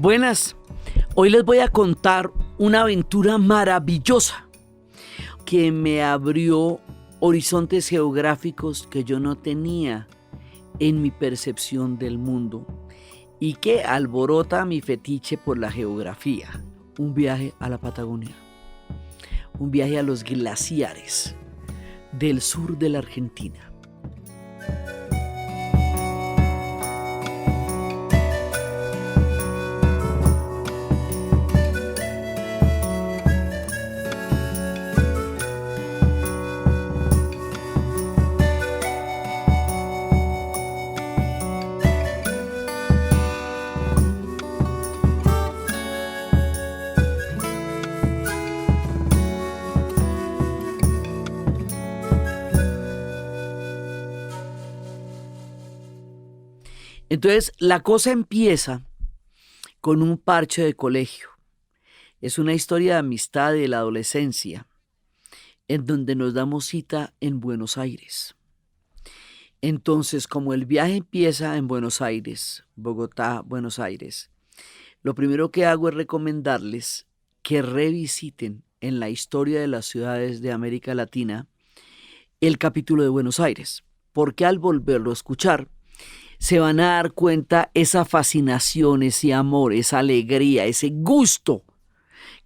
Buenas, hoy les voy a contar una aventura maravillosa que me abrió horizontes geográficos que yo no tenía en mi percepción del mundo y que alborota mi fetiche por la geografía. Un viaje a la Patagonia, un viaje a los glaciares del sur de la Argentina. Entonces, la cosa empieza con un parche de colegio. Es una historia de amistad de la adolescencia, en donde nos damos cita en Buenos Aires. Entonces, como el viaje empieza en Buenos Aires, Bogotá, Buenos Aires, lo primero que hago es recomendarles que revisiten en la historia de las ciudades de América Latina el capítulo de Buenos Aires, porque al volverlo a escuchar, se van a dar cuenta esa fascinación, ese amor, esa alegría, ese gusto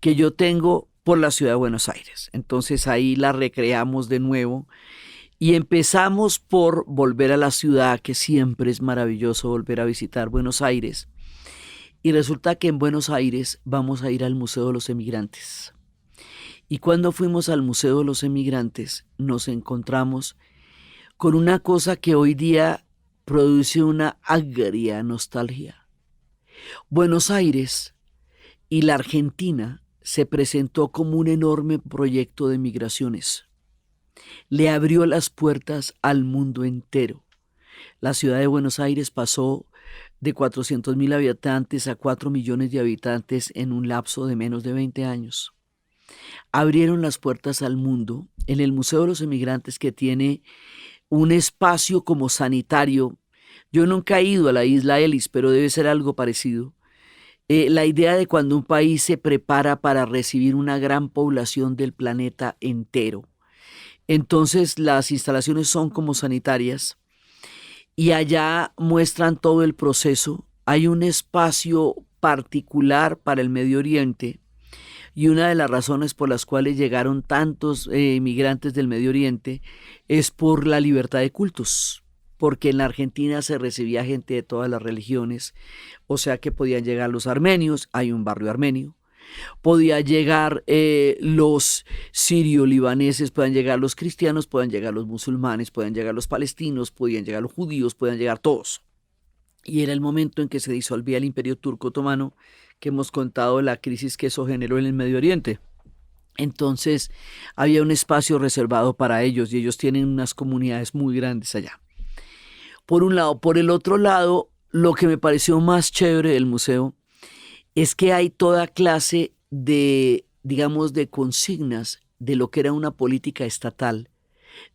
que yo tengo por la ciudad de Buenos Aires. Entonces ahí la recreamos de nuevo y empezamos por volver a la ciudad, que siempre es maravilloso volver a visitar Buenos Aires. Y resulta que en Buenos Aires vamos a ir al Museo de los Emigrantes. Y cuando fuimos al Museo de los Emigrantes nos encontramos con una cosa que hoy día produce una agria nostalgia. Buenos Aires y la Argentina se presentó como un enorme proyecto de migraciones. Le abrió las puertas al mundo entero. La ciudad de Buenos Aires pasó de 400.000 habitantes a 4 millones de habitantes en un lapso de menos de 20 años. Abrieron las puertas al mundo en el Museo de los Emigrantes, que tiene un espacio como sanitario. Yo nunca he ido a la isla Ellis, pero debe ser algo parecido. La idea de cuando un país se prepara para recibir una gran población del planeta entero. Entonces las instalaciones son como sanitarias y allá muestran todo el proceso. Hay un espacio particular para el Medio Oriente. Y una de las razones por las cuales llegaron tantos migrantes del Medio Oriente es por la libertad de cultos, porque en la Argentina se recibía gente de todas las religiones, o sea que podían llegar los armenios, hay un barrio armenio, podían llegar los sirio-libaneses, podían llegar los cristianos, podían llegar los musulmanes, podían llegar los palestinos, podían llegar los judíos, podían llegar todos. Y era el momento en que se disolvía el Imperio Turco Otomano, que hemos contado la crisis que eso generó en el Medio Oriente. Entonces había un espacio reservado para ellos y ellos tienen unas comunidades muy grandes allá. Por un lado. Por el otro lado, lo que me pareció más chévere del museo es que hay toda clase de, digamos, de consignas de lo que era una política estatal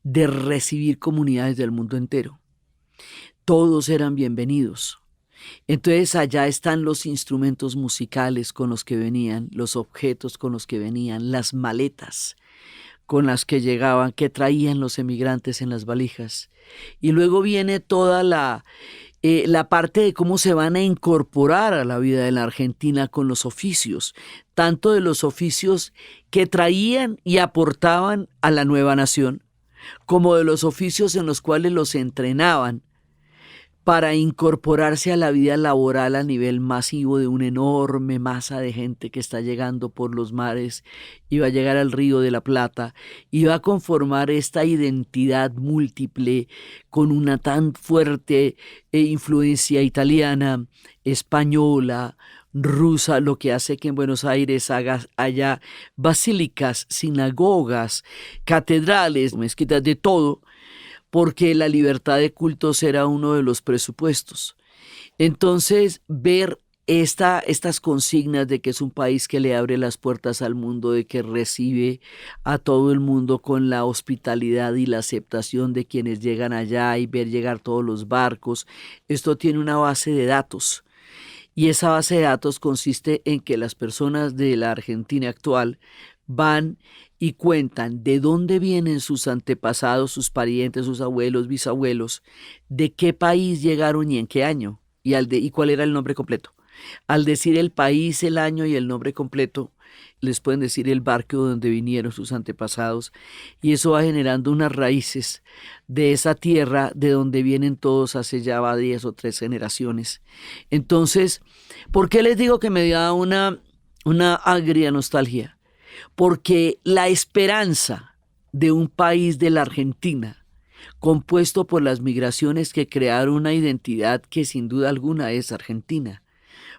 de recibir comunidades del mundo entero. Todos eran bienvenidos. Entonces allá están los instrumentos musicales con los que venían, los objetos con los que venían, las maletas con las que llegaban, que traían los emigrantes en las valijas. Y luego viene toda la parte de cómo se van a incorporar a la vida de la Argentina con los oficios, tanto de los oficios que traían y aportaban a la nueva nación, como de los oficios en los cuales los entrenaban para incorporarse a la vida laboral a nivel masivo de una enorme masa de gente que está llegando por los mares y va a llegar al Río de la Plata y va a conformar esta identidad múltiple con una tan fuerte influencia italiana, española, rusa, lo que hace que en Buenos Aires haya basílicas, sinagogas, catedrales, mezquitas, de todo, porque la libertad de cultos era uno de los presupuestos. Entonces, ver estas consignas de que es un país que le abre las puertas al mundo, de que recibe a todo el mundo con la hospitalidad y la aceptación de quienes llegan allá, y ver llegar todos los barcos, esto tiene una base de datos. Y esa base de datos consiste en que las personas de la Argentina actual van y cuentan de dónde vienen sus antepasados, sus parientes, sus abuelos, bisabuelos, de qué país llegaron y en qué año, y cuál era el nombre completo. Al decir el país, el año y el nombre completo, les pueden decir el barco donde vinieron sus antepasados, y eso va generando unas raíces de esa tierra de donde vienen todos hace ya va 10 o 3 generaciones. Entonces, ¿por qué les digo que me da una agria nostalgia? Porque la esperanza de un país de la Argentina, compuesto por las migraciones que crearon una identidad que sin duda alguna es argentina,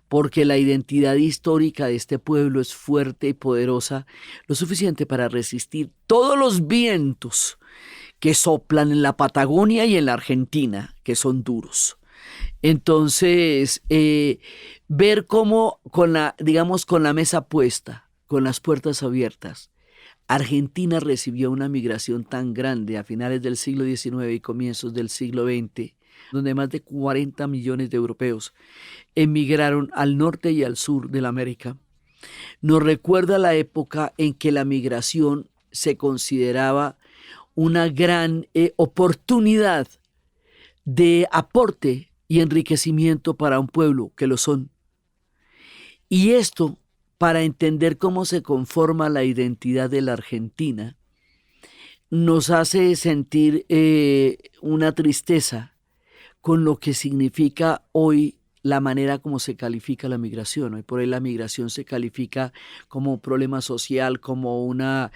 porque la identidad histórica de este pueblo es fuerte y poderosa, lo suficiente para resistir todos los vientos que soplan en la Patagonia y en la Argentina, que son duros. Entonces, ver cómo con la mesa puesta, con las puertas abiertas, Argentina recibió una migración tan grande a finales del siglo XIX y comienzos del siglo XX, donde más de 40 millones de europeos emigraron al norte y al sur de la América. Nos recuerda la época en que la migración se consideraba una gran oportunidad de aporte y enriquecimiento para un pueblo, que lo son. Y esto, para entender cómo se conforma la identidad de la Argentina, nos hace sentir una tristeza con lo que significa hoy la manera como se califica la migración. Hoy por hoy la migración se califica como un problema social, como una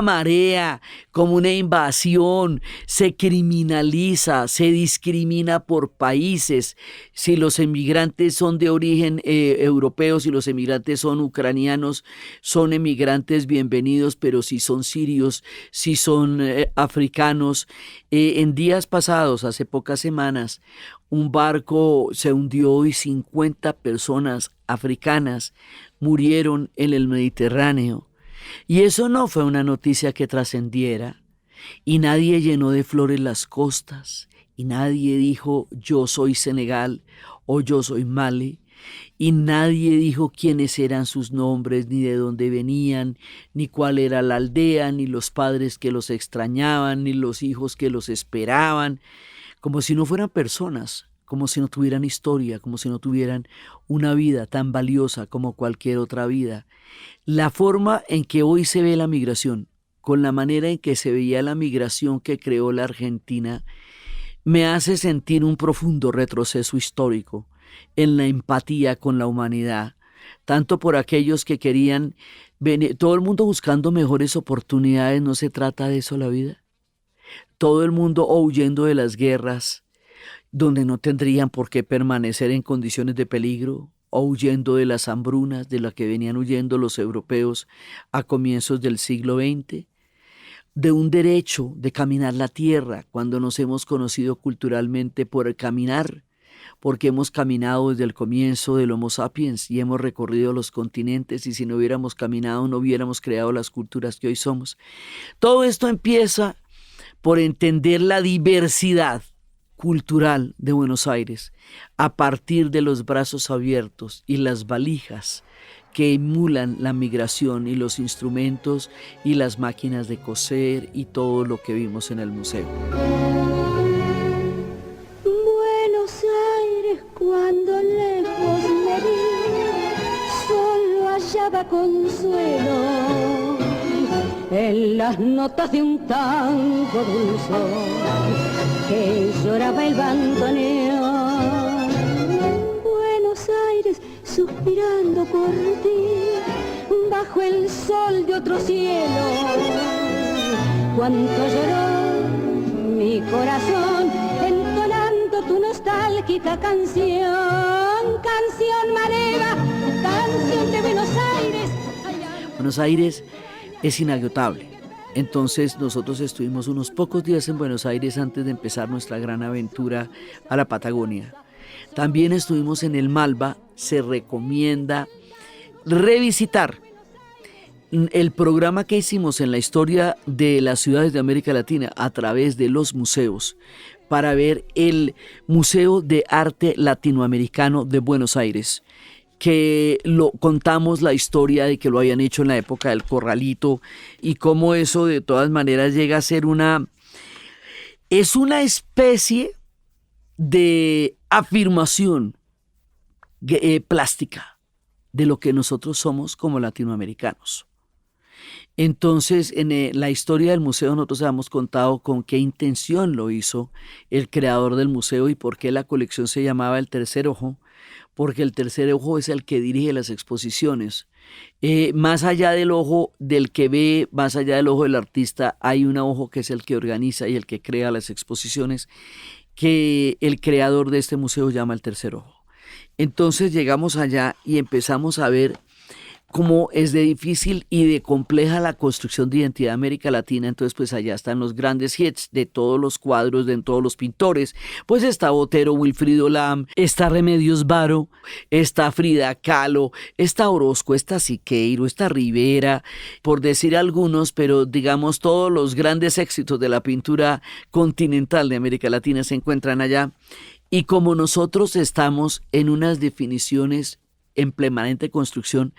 marea, como una invasión, se criminaliza, se discrimina por países. Si los emigrantes son de origen europeo, si los emigrantes son ucranianos, son emigrantes bienvenidos, pero si son sirios, si son africanos. En días pasados, hace pocas semanas, un barco se hundió y 50 personas africanas murieron en el Mediterráneo. Y eso no fue una noticia que trascendiera. Y nadie llenó de flores las costas. Y nadie dijo yo soy Senegal o yo soy Mali. Y nadie dijo quiénes eran sus nombres, ni de dónde venían, ni cuál era la aldea, ni los padres que los extrañaban, ni los hijos que los esperaban. Como si no fueran personas, como si no tuvieran historia, como si no tuvieran una vida tan valiosa como cualquier otra vida. La forma en que hoy se ve la migración, con la manera en que se veía la migración que creó la Argentina, me hace sentir un profundo retroceso histórico en la empatía con la humanidad, tanto por aquellos que querían venir, todo el mundo buscando mejores oportunidades. ¿No se trata de eso la vida? Todo el mundo huyendo de las guerras, donde no tendrían por qué permanecer en condiciones de peligro, o huyendo de las hambrunas de las que venían huyendo los europeos a comienzos del siglo XX, de un derecho de caminar la tierra cuando nos hemos conocido culturalmente por el caminar, porque hemos caminado desde el comienzo del Homo sapiens y hemos recorrido los continentes, y si no hubiéramos caminado no hubiéramos creado las culturas que hoy somos. Todo esto empieza por entender la diversidad cultural de Buenos Aires a partir de los brazos abiertos y las valijas que emulan la migración y los instrumentos y las máquinas de coser y todo lo que vimos en el museo. Buenos Aires, cuando lejos me vi, solo hallaba consuelo en las notas de un tango dulzón que lloraba el bandoneón. Buenos Aires, suspirando por ti, bajo el sol de otro cielo, cuánto lloró mi corazón entonando tu nostálgica canción, canción manera, canción de Buenos Aires. Buenos Aires es inagotable. Entonces nosotros estuvimos unos pocos días en Buenos Aires antes de empezar nuestra gran aventura a la Patagonia. También estuvimos en el Malva. Se recomienda revisitar el programa que hicimos en la historia de las ciudades de América Latina a través de los museos, para ver el Museo de Arte Latinoamericano de Buenos Aires, que contamos la historia de que lo habían hecho en la época del Corralito y cómo eso de todas maneras llega a ser es una especie de afirmación plástica de lo que nosotros somos como latinoamericanos. Entonces, en la historia del museo nosotros hemos contado con qué intención lo hizo el creador del museo y por qué la colección se llamaba El Tercer Ojo, porque el tercer ojo es el que dirige las exposiciones. Más allá del ojo del que ve, más allá del ojo del artista, hay un ojo que es el que organiza y el que crea las exposiciones, que el creador de este museo llama El Tercer Ojo. Entonces llegamos allá y empezamos a ver cómo es de difícil y de compleja la construcción de identidad de América Latina. Entonces pues allá están los grandes hits de todos los cuadros, de todos los pintores. Pues está Botero, Wilfrido Lam, está Remedios Varo, está Frida Kahlo, está Orozco, está Siqueiro, está Rivera, por decir algunos, pero digamos todos los grandes éxitos de la pintura continental de América Latina se encuentran allá. Y como nosotros estamos en unas definiciones en permanente construcción,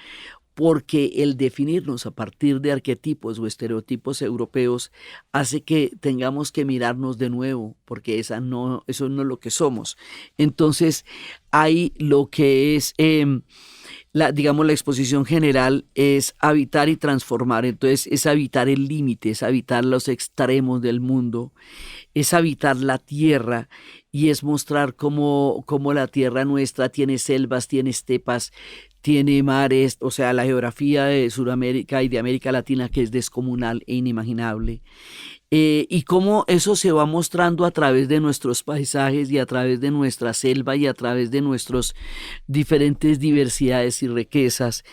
porque el definirnos a partir de arquetipos o estereotipos europeos hace que tengamos que mirarnos de nuevo, porque eso no es lo que somos. Entonces, hay lo que es, digamos, la exposición general es habitar y transformar. Entonces, es habitar el límite, es habitar los extremos del mundo, es habitar la tierra y es mostrar cómo la tierra nuestra tiene selvas, tiene estepas, tiene mares, o sea, la geografía de Sudamérica y de América Latina que es descomunal e inimaginable. Y cómo eso se va mostrando a través de nuestros paisajes y a través de nuestra selva y a través de nuestras diferentes diversidades y riquezas.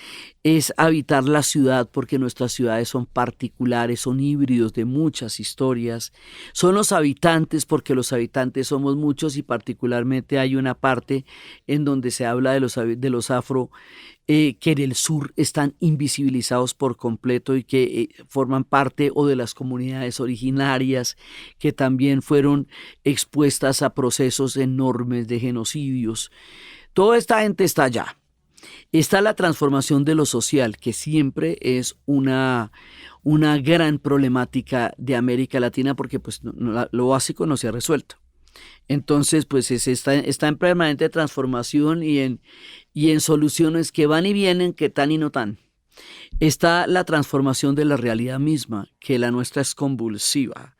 Es habitar la ciudad porque nuestras ciudades son particulares, son híbridos de muchas historias. Son los habitantes porque los habitantes somos muchos y particularmente hay una parte en donde se habla de los afro que en el sur están invisibilizados por completo y que forman parte o de las comunidades originarias que también fueron expuestas a procesos enormes de genocidios. Toda esta gente está allá. Está la transformación de lo social, que siempre es una gran problemática de América Latina porque pues, lo básico no se ha resuelto. Entonces, pues está en permanente transformación y en soluciones que van y vienen, que tan y no tan. Está la transformación de la realidad misma, que la nuestra es convulsiva.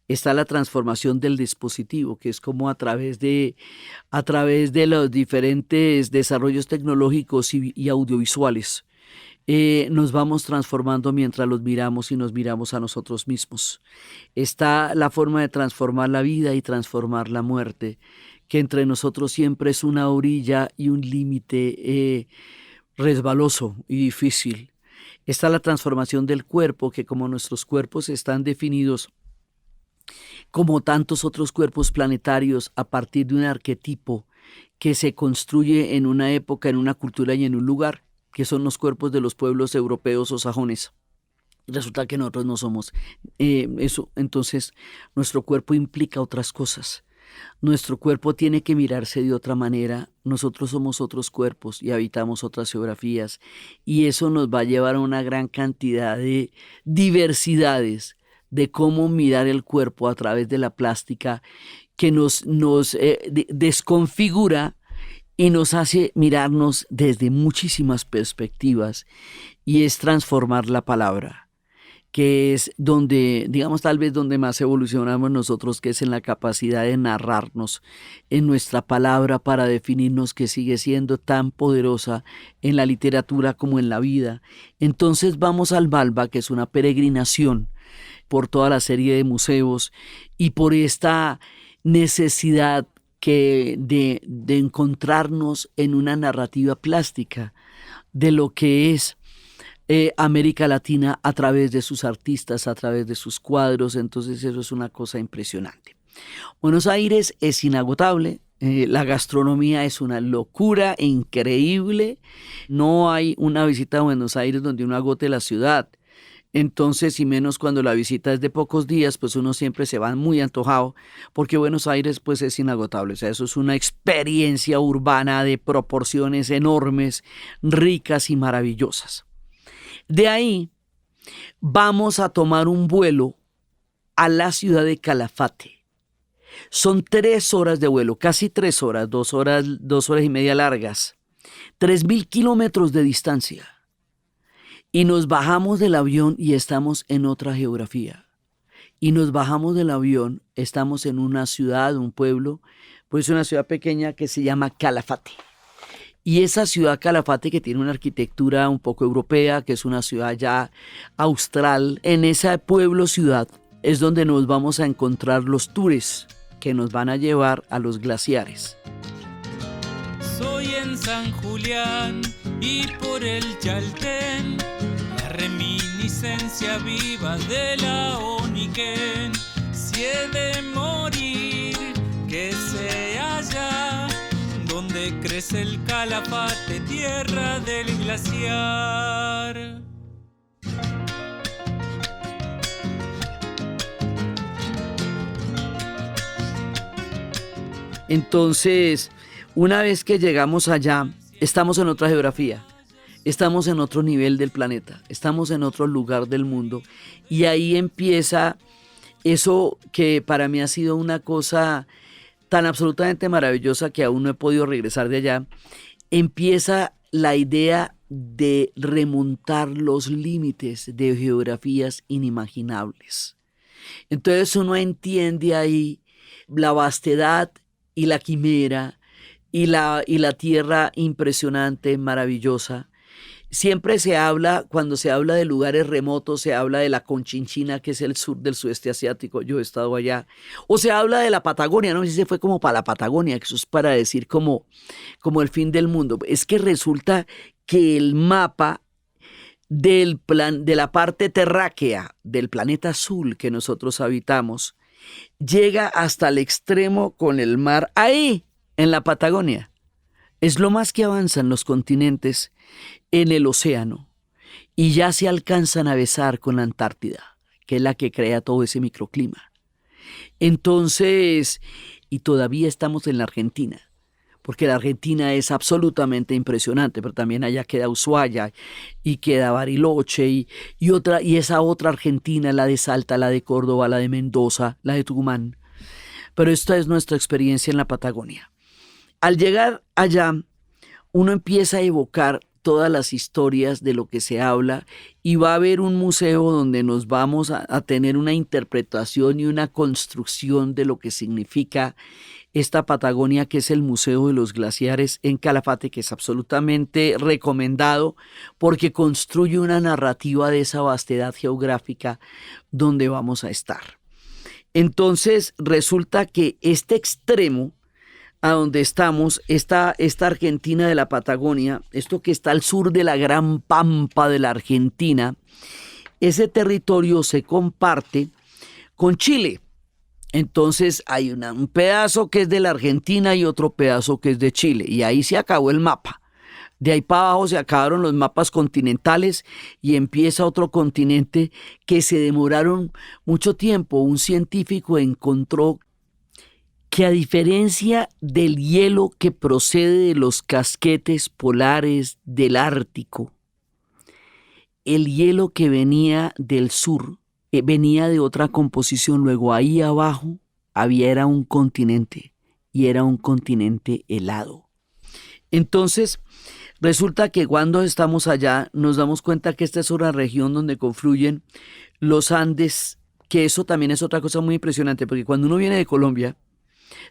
Está la transformación del dispositivo, que es como a través de los diferentes desarrollos tecnológicos y audiovisuales, nos vamos transformando mientras los miramos y nos miramos a nosotros mismos. Está la forma de transformar la vida y transformar la muerte, que entre nosotros siempre es una orilla y un límite resbaloso y difícil. Está la transformación del cuerpo, que como nuestros cuerpos están definidos como tantos otros cuerpos planetarios a partir de un arquetipo que se construye en una época, en una cultura y en un lugar, que son los cuerpos de los pueblos europeos o sajones. Resulta que nosotros no somos eso. Entonces, nuestro cuerpo implica otras cosas. Nuestro cuerpo tiene que mirarse de otra manera. Nosotros somos otros cuerpos y habitamos otras geografías. Y eso nos va a llevar a una gran cantidad de diversidades de cómo mirar el cuerpo a través de la plástica que nos desconfigura y nos hace mirarnos desde muchísimas perspectivas, y es transformar la palabra, que es donde, digamos, tal vez donde más evolucionamos nosotros, que es en la capacidad de narrarnos en nuestra palabra para definirnos, que sigue siendo tan poderosa en la literatura como en la vida. Entonces vamos al Malva, que es una peregrinación por toda la serie de museos y por esta necesidad de encontrarnos en una narrativa plástica de lo que es América Latina a través de sus artistas, a través de sus cuadros. Entonces eso es una cosa impresionante. Buenos Aires es inagotable. La gastronomía es una locura increíble. No hay una visita a Buenos Aires donde uno agote la ciudad. Entonces, y menos cuando la visita es de pocos días, pues uno siempre se va muy antojado, porque Buenos Aires pues es inagotable. O sea, eso es una experiencia urbana de proporciones enormes, ricas y maravillosas. De ahí vamos a tomar un vuelo a la ciudad de Calafate. Son 3 horas de vuelo, casi 3 horas, 2 horas y media largas, 3.000 kilómetros de distancia. Y nos bajamos del avión y estamos en otra geografía. Y nos bajamos del avión, estamos en una ciudad, un pueblo, pues una ciudad pequeña que se llama Calafate. Y esa ciudad Calafate, que tiene una arquitectura un poco europea, que es una ciudad ya austral, en ese pueblo ciudad es donde nos vamos a encontrar los tours que nos van a llevar a los glaciares. Soy en San Julián y por el Chaltén, la reminiscencia viva de la Oniquén. Si he de morir, que sea allá donde crece el Calafate, tierra del glaciar. Entonces, una vez que llegamos allá, estamos en otra geografía, estamos en otro nivel del planeta, estamos en otro lugar del mundo, y ahí empieza eso que para mí ha sido una cosa tan absolutamente maravillosa que aún no he podido regresar de allá. Empieza la idea de remontar los límites de geografías inimaginables. Entonces uno entiende ahí la vastedad y la quimera y la tierra impresionante, maravillosa. Siempre se habla, cuando se habla de lugares remotos, se habla de la Conchinchina, que es el sur del sudeste asiático, yo he estado allá, o se habla de la Patagonia, no sé si se fue como para la Patagonia, que eso es para decir como el fin del mundo. Es que resulta que el mapa de la parte terráquea del planeta azul que nosotros habitamos llega hasta el extremo con el mar ahí, en la Patagonia. Es lo más que avanzan los continentes en el océano y ya se alcanzan a besar con la Antártida, que es la que crea todo ese microclima. Entonces, y todavía estamos en la Argentina, porque la Argentina es absolutamente impresionante, pero también allá queda Ushuaia y queda Bariloche y esa otra Argentina, la de Salta, la de Córdoba, la de Mendoza, la de Tucumán. Pero esta es nuestra experiencia en la Patagonia. Al llegar allá, uno empieza a evocar todas las historias de lo que se habla y va a haber un museo donde nos vamos a tener una interpretación y una construcción de lo que significa esta Patagonia, que es el Museo de los Glaciares en Calafate, que es absolutamente recomendado porque construye una narrativa de esa vastedad geográfica donde vamos a estar. Entonces resulta que este extremo a donde estamos, esta Argentina de la Patagonia, esto que está al sur de la gran pampa de la Argentina, ese territorio se comparte con Chile. Entonces hay un pedazo que es de la Argentina y otro pedazo que es de Chile, y ahí se acabó el mapa. De ahí para abajo se acabaron los mapas continentales y empieza otro continente que se demoraron mucho tiempo. Un científico encontró que, a diferencia del hielo que procede de los casquetes polares del Ártico, el hielo que venía del sur venía de otra composición. Luego ahí abajo era un continente, y era un continente helado. Entonces resulta que cuando estamos allá nos damos cuenta que esta es una región donde confluyen los Andes, que eso también es otra cosa muy impresionante, porque cuando uno viene de Colombia,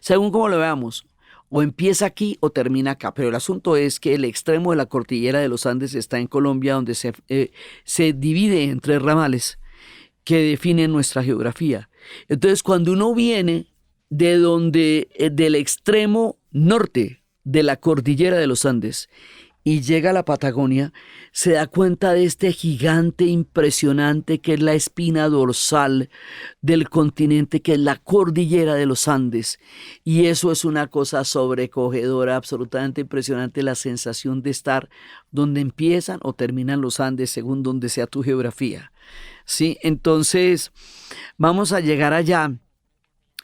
según como lo veamos, o empieza aquí o termina acá, pero el asunto es que el extremo de la cordillera de los Andes está en Colombia, donde se divide en 3 ramales que definen nuestra geografía. Entonces, cuando uno viene del extremo norte de la cordillera de los Andes y llega a la Patagonia, se da cuenta de este gigante impresionante que es la espina dorsal del continente, que es la cordillera de los Andes. Y eso es una cosa sobrecogedora, absolutamente impresionante, la sensación de estar donde empiezan o terminan los Andes, según donde sea tu geografía. ¿sí? Entonces, vamos a llegar allá.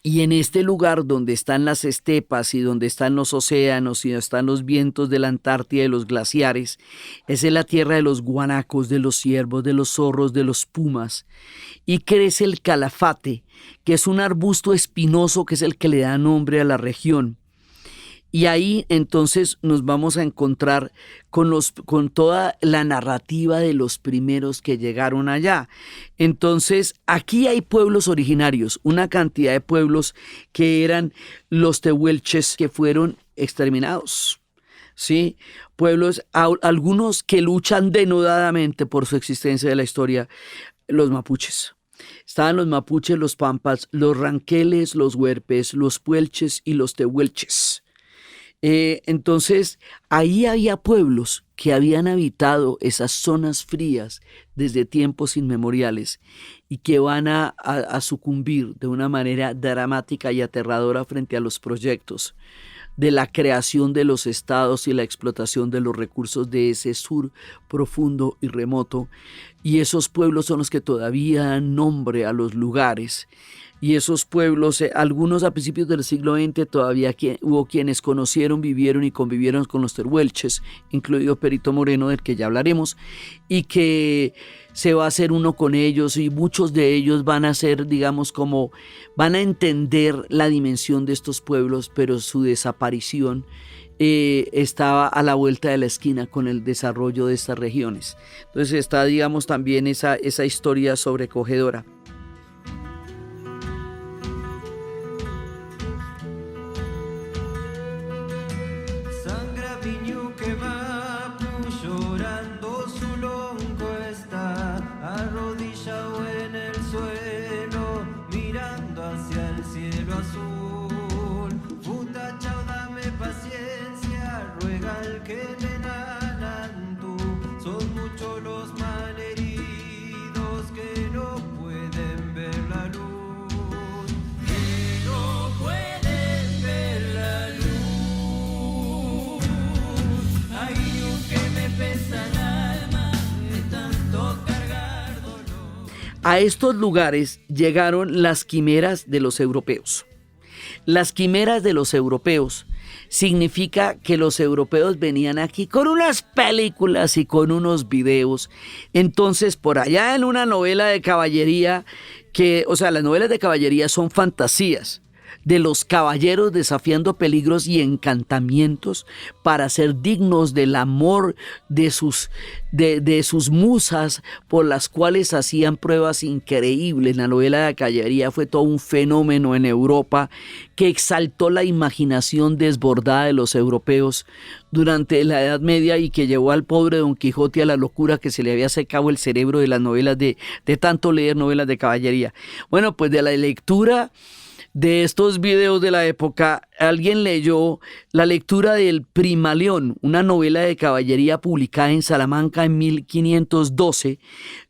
Y en este lugar donde están las estepas y donde están los océanos y donde están los vientos de la Antártida y los glaciares, es en la tierra de los guanacos, de los ciervos, de los zorros, de los pumas. Y crece el calafate, que es un arbusto espinoso que es el que le da nombre a la región. Y ahí entonces nos vamos a encontrar con toda la narrativa de los primeros que llegaron allá. Entonces aquí hay pueblos originarios, una cantidad de pueblos que eran los tehuelches que fueron exterminados. ¿Sí? Pueblos, algunos que luchan denodadamente por su existencia de la historia, los mapuches. Estaban los mapuches, los pampas, los ranqueles, los huerpes, los puelches y los tehuelches. Entonces, ahí había pueblos que habían habitado esas zonas frías desde tiempos inmemoriales y que van a sucumbir de una manera dramática y aterradora frente a los proyectos de la creación de los estados y la explotación de los recursos de ese sur profundo y remoto. Y esos pueblos son los que todavía dan nombre a los lugares. Y esos pueblos, algunos a principios del siglo XX, todavía hubo quienes conocieron, vivieron y convivieron con los tehuelches, incluido Perito Moreno, del que ya hablaremos, y que se va a hacer uno con ellos, y muchos de ellos van a ser, digamos, como van a entender la dimensión de estos pueblos, pero su desaparición estaba a la vuelta de la esquina con el desarrollo de estas regiones. Entonces está, digamos, también esa historia sobrecogedora. A estos lugares llegaron las quimeras de los europeos. Las quimeras de los europeos significa que los europeos venían aquí con unas películas y con unos videos. Entonces, por allá en una novela de caballería, las novelas de caballería son fantasías de los caballeros desafiando peligros y encantamientos para ser dignos del amor de sus musas, por las cuales hacían pruebas increíbles. La novela de caballería fue todo un fenómeno en Europa que exaltó la imaginación desbordada de los europeos durante la Edad Media y que llevó al pobre Don Quijote a la locura, que se le había secado el cerebro de las novelas de tanto leer novelas de caballería. Bueno, pues de la lectura de estos videos de la época, alguien leyó la lectura del Primaleón, una novela de caballería publicada en Salamanca en 1512,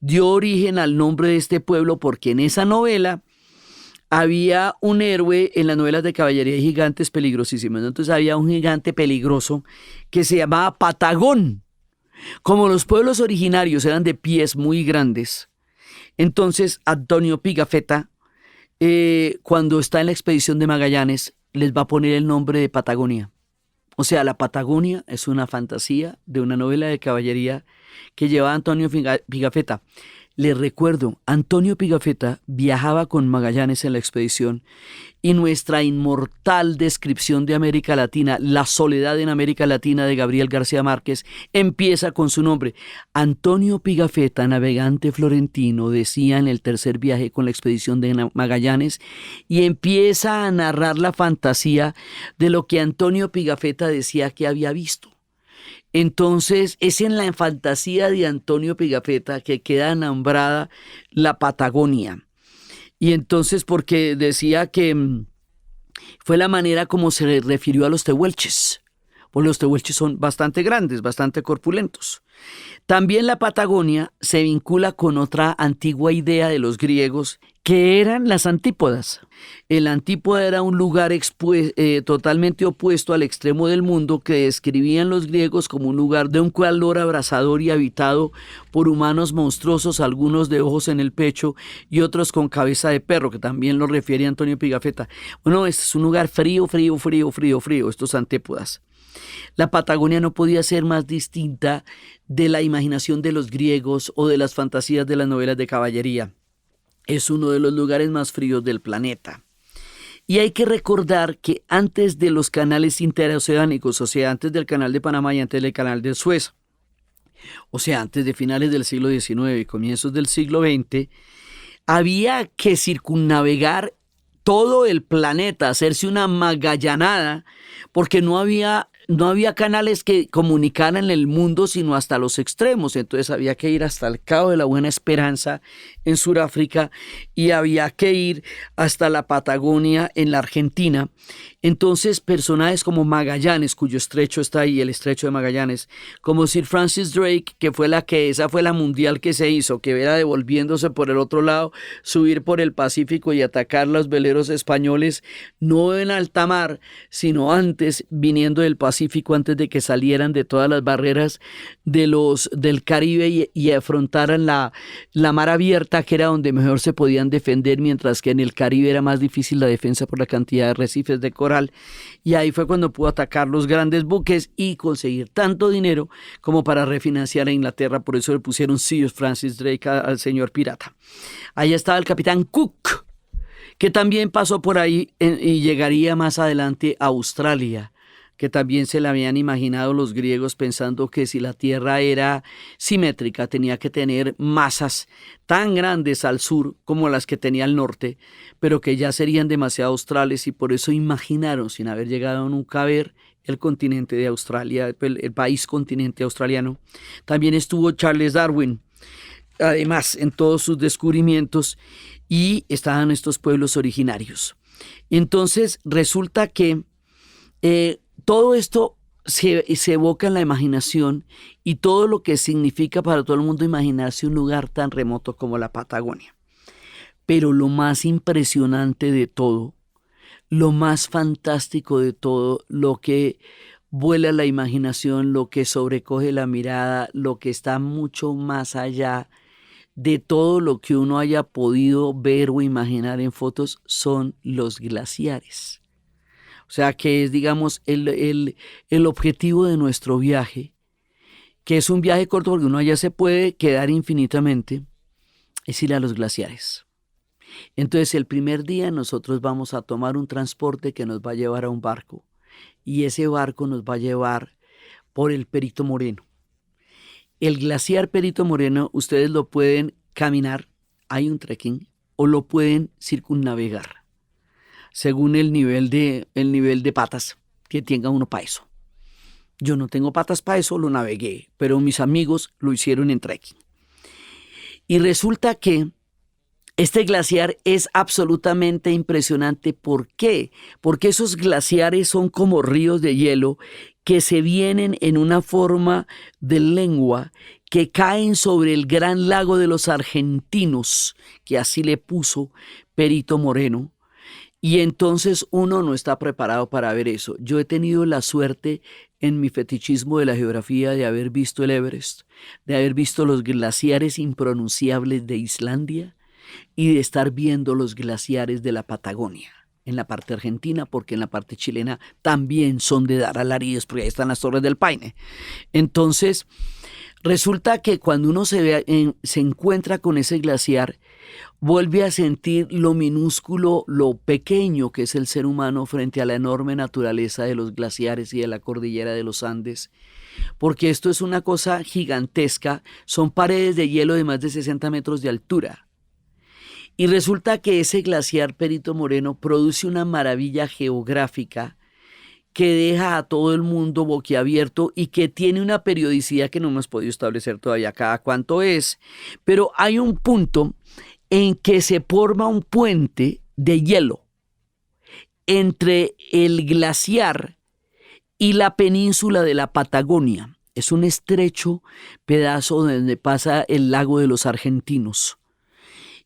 dio origen al nombre de este pueblo porque en esa novela había un héroe. En las novelas de caballería y gigantes peligrosísimos, entonces había un gigante peligroso que se llamaba Patagón. Como los pueblos originarios eran de pies muy grandes, entonces Antonio Pigafetta, cuando está en la expedición de Magallanes, les va a poner el nombre de Patagonia. O sea, la Patagonia es una fantasía de una novela de caballería que lleva Antonio Pigafetta. Les recuerdo, Antonio Pigafetta viajaba con Magallanes en la expedición y nuestra inmortal descripción de América Latina, La soledad en América Latina de Gabriel García Márquez, empieza con su nombre. Antonio Pigafetta, navegante florentino, decía en el tercer viaje con la expedición de Magallanes, y empieza a narrar la fantasía de lo que Antonio Pigafetta decía que había visto. Entonces es en la fantasía de Antonio Pigafetta que queda nombrada la Patagonia. Y entonces porque decía que fue la manera como se refirió a los tehuelches. Pues los tehuelches son bastante grandes, bastante corpulentos. También la Patagonia se vincula con otra antigua idea de los griegos, que eran las antípodas. El antípoda era un lugar totalmente opuesto al extremo del mundo que describían los griegos como un lugar de un calor abrasador y habitado por humanos monstruosos, algunos de ojos en el pecho y otros con cabeza de perro, que también lo refiere Antonio Pigafetta. Bueno, este es un lugar frío, estos antípodas. La Patagonia no podía ser más distinta de la imaginación de los griegos o de las fantasías de las novelas de caballería. Es uno de los lugares más fríos del planeta. Y hay que recordar que antes de los canales interoceánicos, o sea, antes del canal de Panamá y antes del canal de Suez, o sea, antes de finales del siglo XIX y comienzos del siglo XX, había que circunnavegar todo el planeta, hacerse una magallanada, porque no había canales que comunicaran el mundo sino hasta los extremos. Entonces había que ir hasta el Cabo de la Buena Esperanza en Sudáfrica y había que ir hasta la Patagonia en la Argentina. Entonces personajes como Magallanes, cuyo estrecho está ahí, el estrecho de Magallanes, como Sir Francis Drake, esa fue la mundial que se hizo, que era devolviéndose por el otro lado, subir por el Pacífico y atacar los veleros españoles, no en alta mar, sino antes, viniendo del Pacífico, antes de que salieran de todas las barreras del Caribe y afrontaran la mar abierta, que era donde mejor se podían defender, mientras que en el Caribe era más difícil la defensa por la cantidad de arrecifes de coral. Y ahí fue cuando pudo atacar los grandes buques y conseguir tanto dinero como para refinanciar a Inglaterra. Por eso le pusieron Sir Francis Drake al señor pirata. Ahí estaba el capitán Cook, que también pasó por ahí y llegaría más adelante a Australia, que también se la habían imaginado los griegos, pensando que si la Tierra era simétrica tenía que tener masas tan grandes al sur como las que tenía al norte, pero que ya serían demasiado australes, y por eso imaginaron, sin haber llegado nunca a ver, el continente de Australia, el país continente australiano. También estuvo Charles Darwin, además, en todos sus descubrimientos, y estaban estos pueblos originarios. Entonces resulta que todo esto se evoca en la imaginación, y todo lo que significa para todo el mundo imaginarse un lugar tan remoto como la Patagonia. Pero lo más impresionante de todo, lo más fantástico de todo, lo que vuela la imaginación, lo que sobrecoge la mirada, lo que está mucho más allá de todo lo que uno haya podido ver o imaginar en fotos, son los glaciares. O sea, que es, digamos, el objetivo de nuestro viaje, que es un viaje corto porque uno allá se puede quedar infinitamente, es ir a los glaciares. Entonces, el primer día nosotros vamos a tomar un transporte que nos va a llevar a un barco, y ese barco nos va a llevar por el Perito Moreno. El glaciar Perito Moreno ustedes lo pueden caminar, hay un trekking, o lo pueden circunnavegar, según el nivel de patas que tenga uno para eso. Yo no tengo patas para eso, lo navegué, pero mis amigos lo hicieron en trekking. Y resulta que este glaciar es absolutamente impresionante. ¿Por qué? Porque esos glaciares son como ríos de hielo que se vienen en una forma de lengua, que caen sobre el gran lago de los argentinos, que así le puso Perito Moreno. Y entonces uno no está preparado para ver eso. Yo he tenido la suerte en mi fetichismo de la geografía de haber visto el Everest, de haber visto los glaciares impronunciables de Islandia y de estar viendo los glaciares de la Patagonia, en la parte argentina, porque en la parte chilena también son de dar alaridos, porque ahí están las Torres del Paine. Entonces, resulta que cuando uno se encuentra con ese glaciar, vuelve a sentir lo minúsculo, lo pequeño que es el ser humano frente a la enorme naturaleza de los glaciares y de la cordillera de los Andes, porque esto es una cosa gigantesca, son paredes de hielo de más de 60 metros de altura. Y resulta que ese glaciar Perito Moreno produce una maravilla geográfica que deja a todo el mundo boquiabierto y que tiene una periodicidad que no hemos podido establecer todavía cada cuánto es, pero hay un punto en que se forma un puente de hielo entre el glaciar y la península de la Patagonia. Es un estrecho pedazo donde pasa el lago de los argentinos.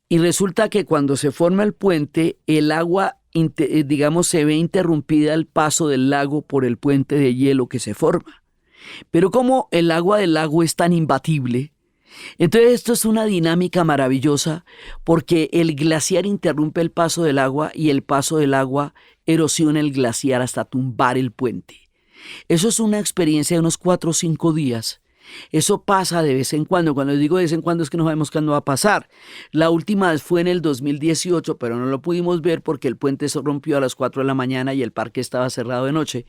Y resulta que cuando se forma el puente, el agua, digamos, se ve interrumpida el paso del lago por el puente de hielo que se forma. Pero como el agua del lago es tan imbatible, entonces esto es una dinámica maravillosa porque el glaciar interrumpe el paso del agua y el paso del agua erosiona el glaciar hasta tumbar el puente. Eso es una experiencia de unos 4 o 5 días. Eso pasa de vez en cuando. Cuando digo de vez en cuando es que no sabemos cuándo va a pasar. La última vez fue en el 2018, pero no lo pudimos ver porque el puente se rompió a las 4 de la mañana y el parque estaba cerrado de noche.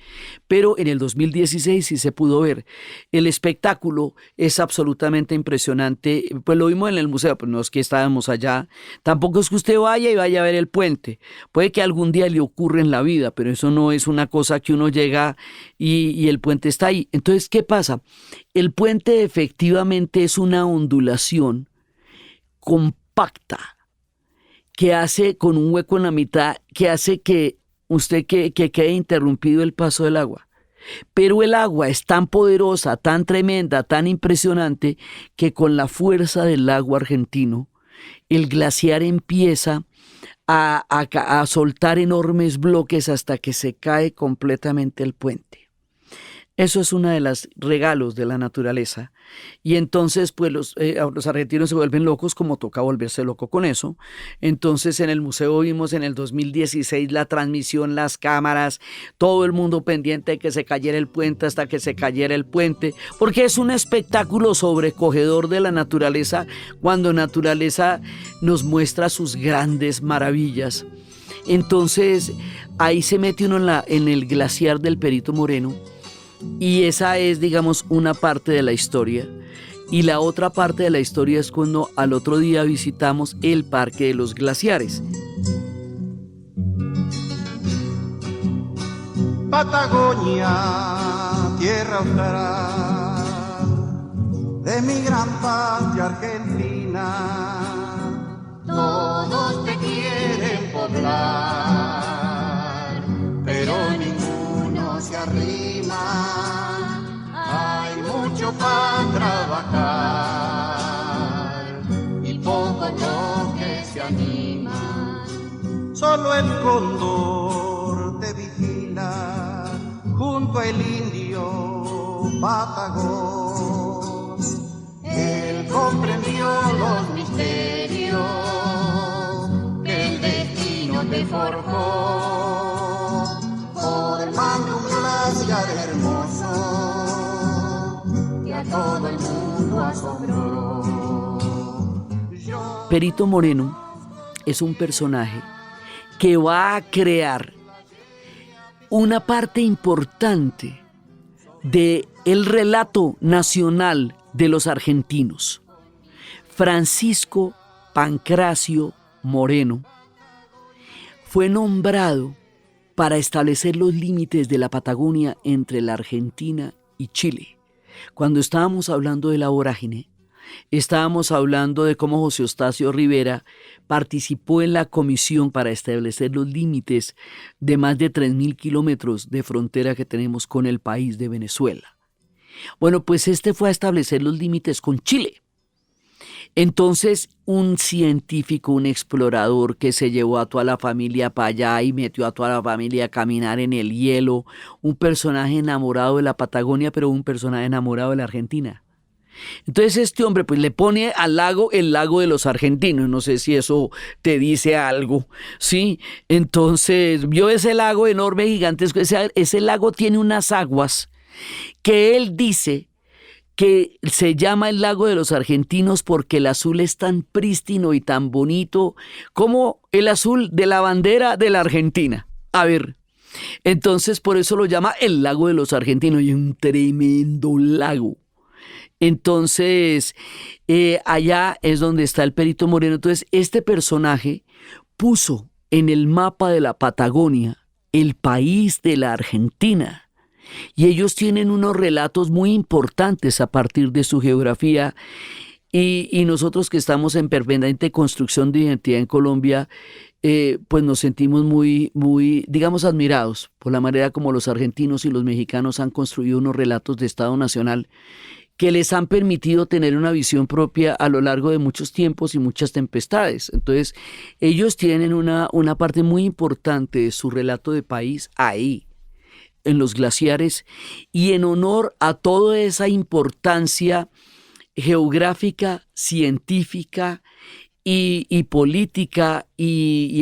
Pero en el 2016 sí se pudo ver. El espectáculo es absolutamente impresionante. Pues lo vimos en el museo, pero no es que estábamos allá. Tampoco es que usted vaya y vaya a ver el puente. Puede que algún día le ocurra en la vida, pero eso no es una cosa que uno llega y el puente está ahí. Entonces, ¿qué pasa? El puente efectivamente es una ondulación compacta que hace con un hueco en la mitad que hace que quede interrumpido el paso del agua. Pero el agua es tan poderosa, tan tremenda, tan impresionante que con la fuerza del agua argentino el glaciar empieza a soltar enormes bloques hasta que se cae completamente el puente. Eso es uno de los regalos de la naturaleza. Y entonces, pues los argentinos se vuelven locos, como toca volverse loco con eso. Entonces, en el museo vimos en el 2016 la transmisión, las cámaras, todo el mundo pendiente de que se cayera el puente hasta que se cayera el puente, porque es un espectáculo sobrecogedor de la naturaleza, cuando naturaleza nos muestra sus grandes maravillas. Entonces, ahí se mete uno en el glaciar del Perito Moreno. Y esa es, digamos, una parte de la historia. Y la otra parte de la historia es cuando al otro día visitamos el Parque de los Glaciares. Patagonia, tierra austral de mi gran patria Argentina. Todos te quieren poblar, pero ninguno se arrima. Hay mucho para trabajar y pocos los que se animan. Solo el cóndor te vigila junto al indio patagón. Él comprendió los misterios que el destino te forjó, formando un glaciar hermoso que a todo el mundo asombró. Perito Moreno es un personaje que va a crear una parte importante del relato nacional de los argentinos. Francisco Pancracio Moreno fue nombrado para establecer los límites de la Patagonia entre la Argentina y Chile. Cuando estábamos hablando de la vorágine, estábamos hablando de cómo José Eustacio Rivera participó en la comisión para establecer los límites de más de 3.000 kilómetros de frontera que tenemos con el país de Venezuela. Bueno, pues este fue a establecer los límites con Chile. Entonces, un científico, un explorador que se llevó a toda la familia para allá y metió a toda la familia a caminar en el hielo, un personaje enamorado de la Patagonia, pero un personaje enamorado de la Argentina. Entonces este hombre pues le pone al lago el lago de los argentinos, no sé si eso te dice algo, ¿sí? Entonces vio ese lago enorme, gigantesco, ese lago tiene unas aguas que él dice que se llama el lago de los argentinos porque el azul es tan prístino y tan bonito como el azul de la bandera de la Argentina. A ver, entonces por eso lo llama el lago de los argentinos, y es un tremendo lago. Entonces, allá es donde está el Perito Moreno. Entonces, este personaje puso en el mapa de la Patagonia el país de la Argentina. Y ellos tienen unos relatos muy importantes a partir de su geografía. Y nosotros que estamos en permanente construcción de identidad en Colombia, pues nos sentimos muy, digamos, admirados por la manera como los argentinos y los mexicanos han construido unos relatos de Estado Nacional que les han permitido tener una visión propia a lo largo de muchos tiempos y muchas tempestades. Entonces, ellos tienen una parte muy importante de su relato de país ahí, en los glaciares, y en honor a toda esa importancia geográfica, científica y política y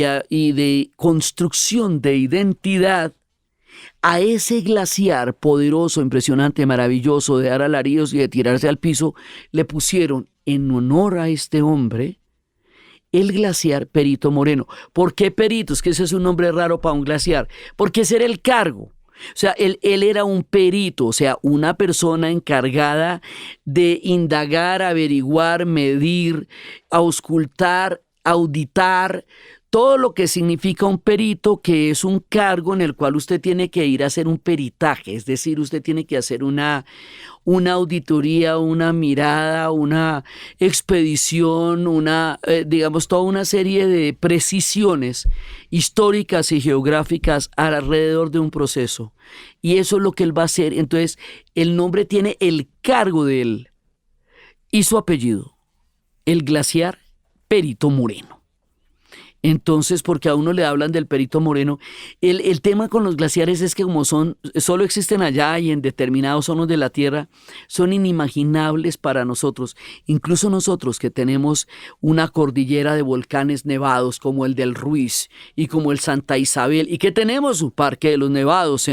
de construcción de identidad, a ese glaciar poderoso, impresionante, maravilloso, de dar alaridos y de tirarse al piso, le pusieron en honor a este hombre el glaciar Perito Moreno. ¿Por qué Perito? Es que ese es un nombre raro para un glaciar. Porque ese era el cargo. O sea, él era un perito, o sea, una persona encargada de indagar, averiguar, medir, auscultar, auditar, todo lo que significa un perito, que es un cargo en el cual usted tiene que ir a hacer un peritaje, es decir, usted tiene que hacer una auditoría, una mirada, una expedición, digamos, toda una serie de precisiones históricas y geográficas alrededor de un proceso. Y eso es lo que él va a hacer. Entonces, el nombre tiene el cargo de él y su apellido, el glaciar Perito Moreno. Entonces, porque a uno le hablan del Perito Moreno, el tema con los glaciares es que como solo existen allá y en determinados zonas de la Tierra, son inimaginables para nosotros. Incluso nosotros que tenemos una cordillera de volcanes nevados como el del Ruiz y como el Santa Isabel, y que tenemos un parque de los nevados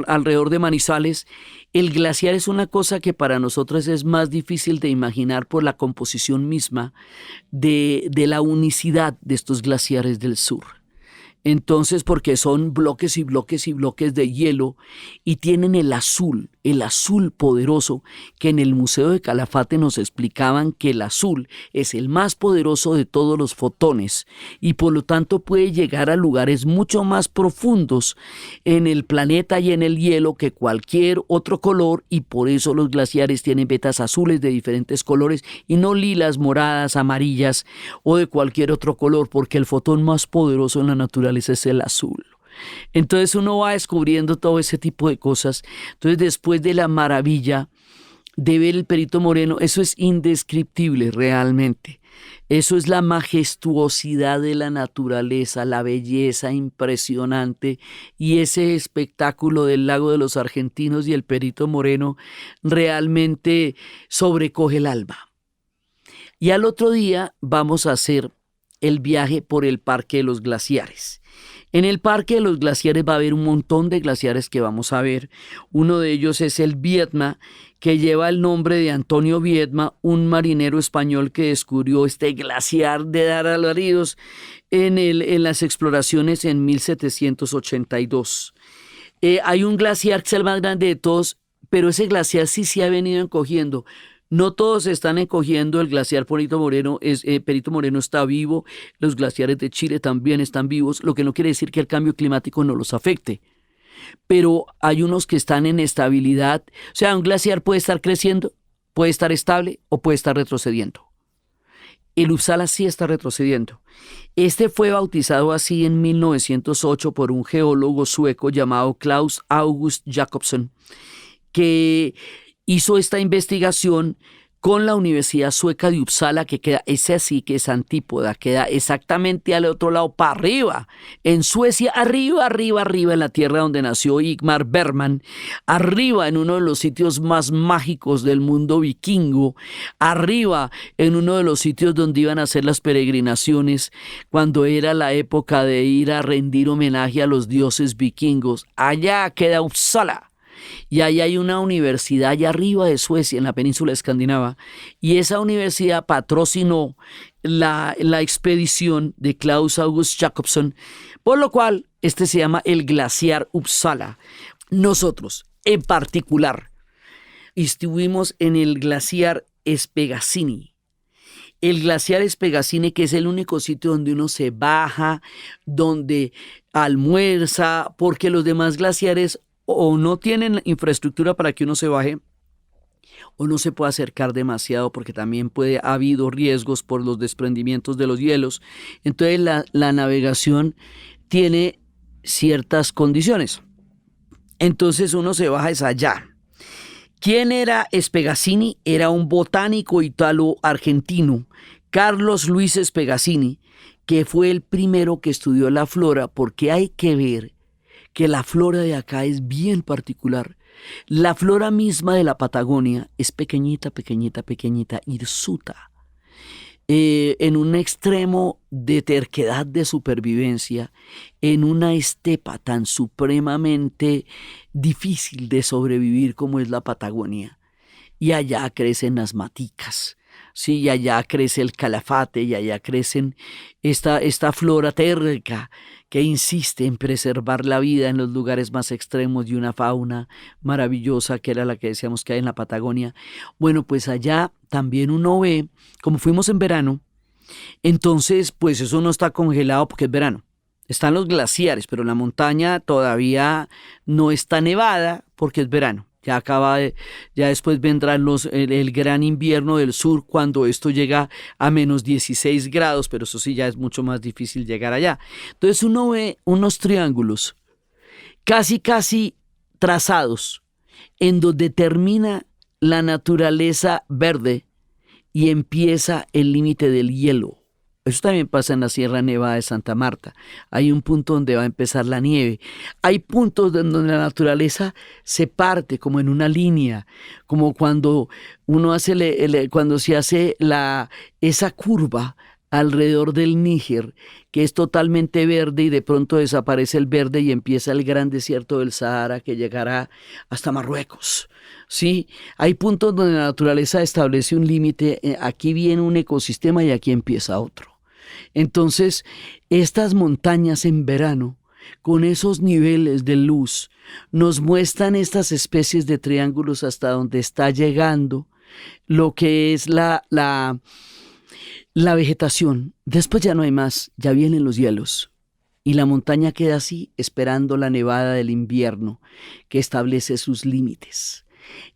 alrededor de Manizales, el glaciar es una cosa que para nosotros es más difícil de imaginar por la composición misma de la unicidad de estos glaciares del sur. Entonces, porque son bloques y bloques y bloques de hielo y tienen el azul poderoso, que en el Museo de Calafate nos explicaban que el azul es el más poderoso de todos los fotones y por lo tanto puede llegar a lugares mucho más profundos en el planeta y en el hielo que cualquier otro color, y por eso los glaciares tienen vetas azules de diferentes colores y no lilas, moradas, amarillas o de cualquier otro color, porque el fotón más poderoso en la naturaleza es el azul. Entonces uno va descubriendo todo ese tipo de cosas. Entonces, después de la maravilla de ver el Perito Moreno, eso es indescriptible realmente. Eso es la majestuosidad de la naturaleza, la belleza impresionante, y ese espectáculo del Lago de los Argentinos y el Perito Moreno realmente sobrecoge el alma. Y al otro día vamos a hacer el viaje por el Parque de los Glaciares. En el Parque de los Glaciares va a haber un montón de glaciares que vamos a ver. Uno de ellos es el Viedma, que lleva el nombre de Antonio Viedma, un marinero español que descubrió este glaciar de dar alaridos en las exploraciones en 1782. Hay un glaciar que es el más grande de todos, pero ese glaciar sí se ha venido encogiendo. No todos están encogiendo. El glaciar Perito Moreno está vivo, los glaciares de Chile también están vivos, lo que no quiere decir que el cambio climático no los afecte. Pero hay unos que están en estabilidad. O sea, un glaciar puede estar creciendo, puede estar estable o puede estar retrocediendo. El Uppsala sí está retrocediendo. Este fue bautizado así en 1908 por un geólogo sueco llamado Claus August Jakobsen, que hizo esta investigación con la Universidad Sueca de Uppsala, que queda, ese así que es antípoda, queda exactamente al otro lado, para arriba, en Suecia, arriba, en la tierra donde nació Ingmar Bergman, arriba en uno de los sitios más mágicos del mundo vikingo, arriba en uno de los sitios donde iban a hacer las peregrinaciones cuando era la época de ir a rendir homenaje a los dioses vikingos. Allá queda Uppsala. Y ahí hay una universidad allá arriba de Suecia, en la península escandinava, y esa universidad patrocinó la expedición de Claus August Jakobsen, por lo cual este se llama el glaciar Uppsala. Nosotros, en particular, estuvimos en el glaciar Spegazzini. El glaciar Spegazzini, que es el único sitio donde uno se baja, donde almuerza, porque los demás glaciares o no tienen infraestructura para que uno se baje, o no se puede acercar demasiado porque también ha habido riesgos por los desprendimientos de los hielos. Entonces la navegación tiene ciertas condiciones. Entonces uno se baja es allá. ¿Quién era Spegazzini? Era un botánico italo-argentino, Carlos Luis Spegazzini, que fue el primero que estudió la flora, porque hay que ver que la flora de acá es bien particular. La flora misma de la Patagonia es pequeñita, pequeñita, pequeñita, hirsuta. En un extremo de terquedad de supervivencia, en una estepa tan supremamente difícil de sobrevivir como es la Patagonia. Y allá crecen las maticas, sí, y allá crece el calafate, y allá crecen esta flora terca que insiste en preservar la vida en los lugares más extremos y una fauna maravillosa que era la que decíamos que hay en la Patagonia. Bueno, pues allá también uno ve, como fuimos en verano, entonces pues eso no está congelado porque es verano. Están los glaciares, pero la montaña todavía no está nevada porque es verano. Ya después vendrán el gran invierno del sur cuando esto llega a menos 16 grados, pero eso sí ya es mucho más difícil llegar allá. Entonces uno ve unos triángulos casi trazados en donde termina la naturaleza verde y empieza el límite del hielo. Eso también pasa en la Sierra Nevada de Santa Marta. Hay un punto donde va a empezar la nieve. Hay puntos donde la naturaleza se parte como en una línea, como cuando uno hace cuando se hace esa curva alrededor del Níger, que es totalmente verde y de pronto desaparece el verde y empieza el gran desierto del Sahara que llegará hasta Marruecos. Sí, hay puntos donde la naturaleza establece un límite. Aquí viene un ecosistema y aquí empieza otro. Entonces, estas montañas en verano, con esos niveles de luz, nos muestran estas especies de triángulos hasta donde está llegando lo que es la vegetación. Después ya no hay más, ya vienen los hielos. Y la montaña queda así, esperando la nevada del invierno, que establece sus límites.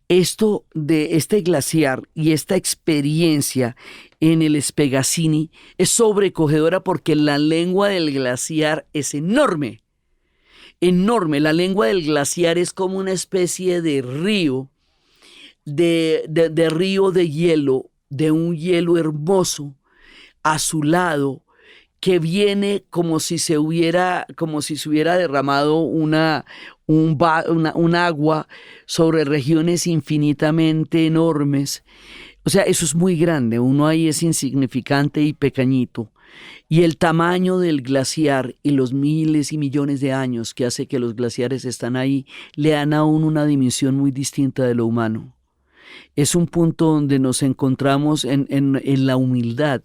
Esto de este glaciar y esta experiencia en el Spegazzini es sobrecogedora porque la lengua del glaciar es enorme, enorme. La lengua del glaciar es como una especie de río, de río de hielo, de un hielo hermoso, azulado, que viene como si se hubiera derramado un agua sobre regiones infinitamente enormes. O sea, eso es muy grande, uno ahí es insignificante y pequeñito. Y el tamaño del glaciar y los miles y millones de años que hace que los glaciares están ahí, le dan a uno una dimensión muy distinta de lo humano. Es un punto donde nos encontramos en la humildad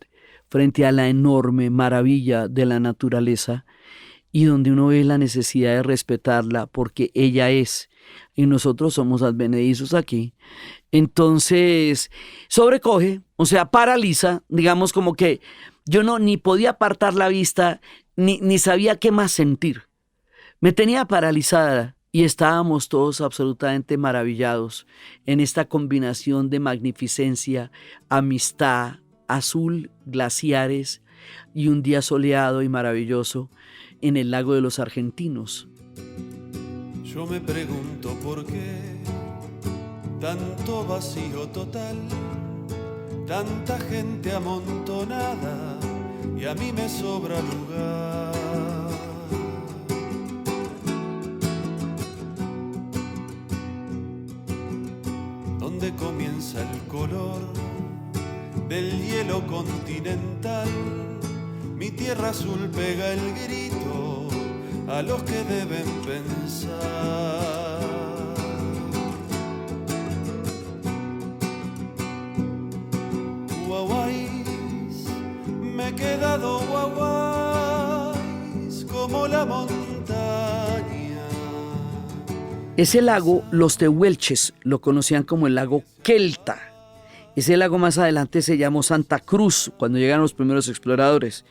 frente a la enorme maravilla de la naturaleza y donde uno ve la necesidad de respetarla porque ella es y nosotros somos advenedizos aquí. Entonces sobrecoge, o sea, paraliza, digamos como que yo ni podía apartar la vista ni sabía qué más sentir. Me tenía paralizada y estábamos todos absolutamente maravillados en esta combinación de magnificencia, amistad, azul, glaciares y un día soleado y maravilloso en el lago de los Argentinos. Yo me pregunto por qué tanto vacío total, tanta gente amontonada y a mí me sobra lugar. ¿Dónde comienza el color del hielo continental? Mi tierra azul pega el grito a los que deben pensar. Guaguáis, me he quedado guaguáis como la montaña. Ese lago, los tehuelches lo conocían como el lago Kelta. Ese lago más adelante se llamó Santa Cruz, cuando llegaron los primeros exploradores.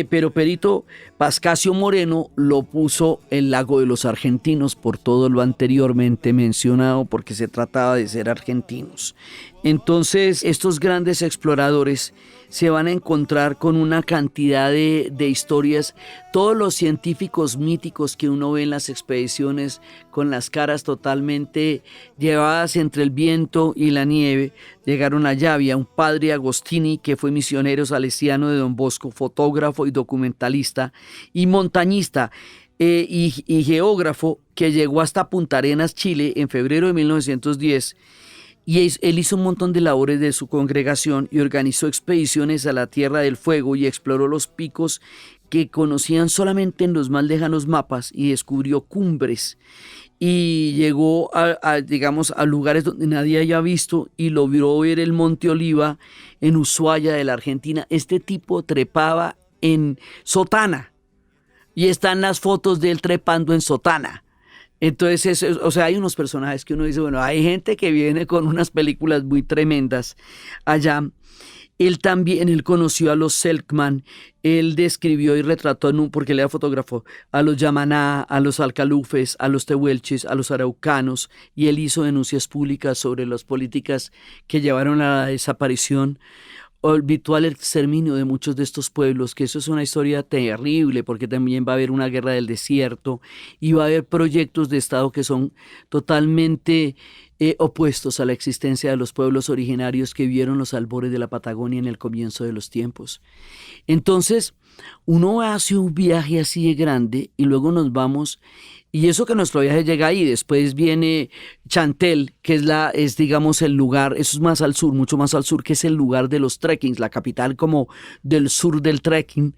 Pero Perito Pascasio Moreno lo puso el lago de los Argentinos por todo lo anteriormente mencionado, porque se trataba de ser argentinos. Entonces, estos grandes exploradores se van a encontrar con una cantidad de historias. Todos los científicos míticos que uno ve en las expediciones, con las caras totalmente llevadas entre el viento y la nieve, llegaron allá. Había un padre Agostini, que fue misionero salesiano de Don Bosco, fotógrafo y documentalista y montañista, y geógrafo, que llegó hasta Punta Arenas, Chile, en febrero de 1910. Y él hizo un montón de labores de su congregación y organizó expediciones a la Tierra del Fuego y exploró los picos que conocían solamente en los más lejanos mapas y descubrió cumbres. Y llegó digamos, a lugares donde nadie haya visto y logró ver el Monte Oliva en Ushuaia de la Argentina. Este tipo trepaba en sotana y están las fotos de él trepando en sotana. Entonces, o sea, hay unos personajes que uno dice, bueno, hay gente que viene con unas películas muy tremendas allá. Él conoció a los Selkman, él describió y retrató, porque él era fotógrafo, a los Yamaná, a los Alcalufes, a los Tehuelches, a los Araucanos, y él hizo denuncias públicas sobre las políticas que llevaron a la desaparición habitual, el exterminio de muchos de estos pueblos, que eso es una historia terrible, porque también va a haber una guerra del desierto y va a haber proyectos de Estado que son totalmente opuestos a la existencia de los pueblos originarios que vieron los albores de la Patagonia en el comienzo de los tiempos. Entonces, uno hace un viaje así de grande y luego nos vamos. Y eso que nuestro viaje llega ahí, después viene Chantel, que es digamos el lugar, eso es más al sur, mucho más al sur, que es el lugar de los trekkings, la capital como del sur del trekking.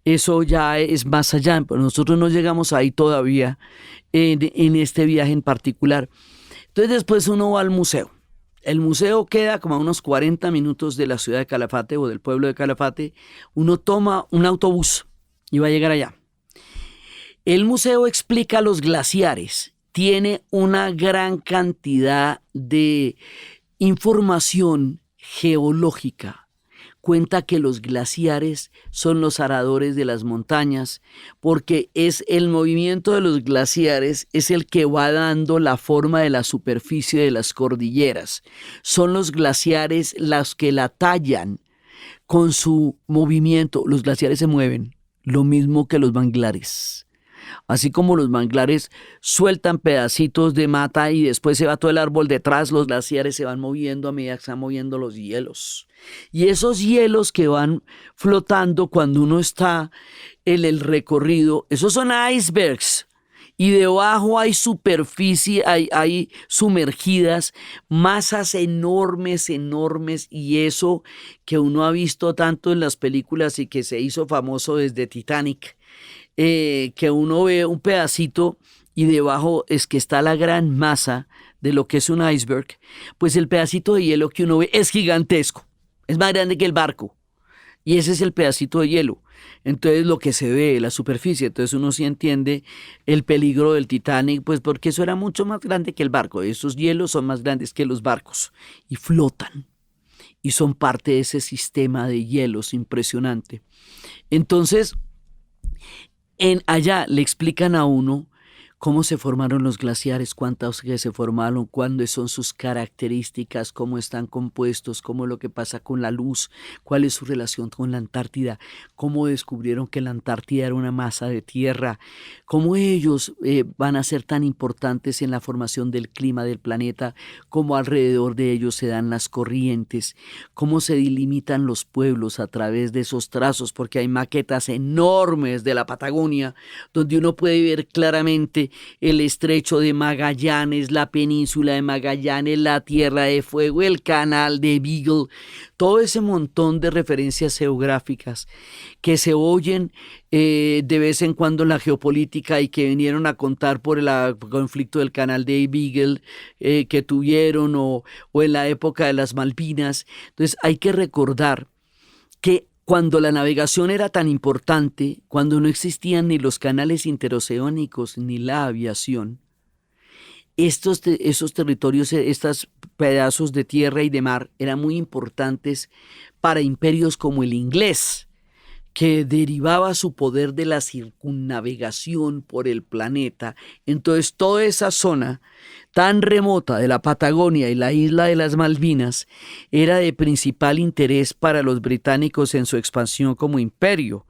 Eso ya es más allá, pero nosotros no llegamos ahí todavía en este viaje en particular. Entonces después uno va al museo. El museo queda como a unos 40 minutos de la ciudad de Calafate o del pueblo de Calafate. Uno toma un autobús y va a llegar allá. El museo explica los glaciares, tiene una gran cantidad de información geológica. Cuenta que los glaciares son los aradores de las montañas, porque es el movimiento de los glaciares es el que va dando la forma de la superficie de las cordilleras. Son los glaciares los que la tallan con su movimiento. Los glaciares se mueven, lo mismo que los manglares. Así como los manglares sueltan pedacitos de mata y después se va todo el árbol detrás, los glaciares se van moviendo a medida que se van moviendo los hielos. Y esos hielos que van flotando cuando uno está en el recorrido, esos son icebergs. Y debajo hay superficie, hay sumergidas masas enormes, y eso que uno ha visto tanto en las películas y que se hizo famoso desde Titanic. Que uno ve un pedacito y debajo es que está la gran masa de lo que es un iceberg, pues el pedacito de hielo que uno ve es gigantesco, es más grande que el barco, y ese es el pedacito de hielo. Entonces lo que se ve, la superficie, entonces uno sí entiende el peligro del Titanic, pues porque eso era mucho más grande que el barco. Esos hielos son más grandes que los barcos y flotan y son parte de ese sistema de hielos impresionante. Entonces, allá le explican a uno cómo se formaron los glaciares, cuántos que se formaron, cuáles son sus características, cómo están compuestos, cómo es lo que pasa con la luz, cuál es su relación con la Antártida, cómo descubrieron que la Antártida era una masa de tierra, cómo ellos van a ser tan importantes en la formación del clima del planeta, cómo alrededor de ellos se dan las corrientes, cómo se delimitan los pueblos a través de esos trazos, porque hay maquetas enormes de la Patagonia donde uno puede ver claramente el estrecho de Magallanes, la península de Magallanes, la Tierra de Fuego, el canal de Beagle, todo ese montón de referencias geográficas que se oyen de vez en cuando en la geopolítica y que vinieron a contar por el conflicto del canal de Beagle que tuvieron o en la época de las Malvinas. Entonces hay que recordar que cuando la navegación era tan importante, cuando no existían ni los canales interoceánicos ni la aviación, esos territorios, estos pedazos de tierra y de mar eran muy importantes para imperios como el inglés, que derivaba su poder de la circunnavegación por el planeta. Entonces toda esa zona tan remota de la Patagonia y la isla de las Malvinas era de principal interés para los británicos en su expansión como imperio,